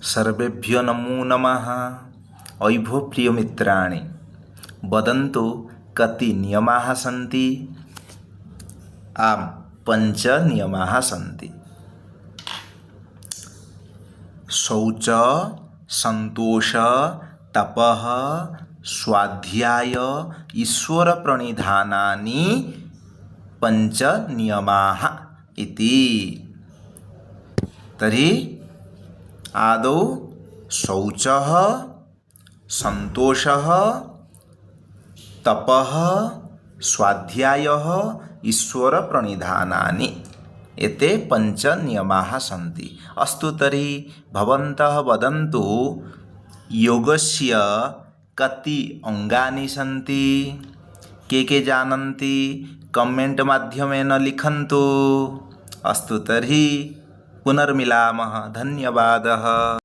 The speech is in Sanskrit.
सर्वेभ्यो नमो नमः। अयि भो प्रियमित्राणि, वदन्तु कति नियमाः सन्ति? आम्, 5 नियमाः सन्ति। शौच, सन्तोष, तपः, स्वाध्याय, ईश्वरप्रणिधानानि 5 नियमाः इति। तर्हि आदौ शौचः, सन्तोषः, तपः, स्वाध्यायः, ईश्वरप्रणिधानानि, एते 5 नियमाः सन्ति। अस्तु, तर्हि भवन्तः वदन्तु योगस्य कति अङ्गानि सन्ति? के जानन्ति? कमेण्ट् माध्यमेन लिखन्तु। अस्तु, तर्हि पुनर्मिलामः। धन्यवादः।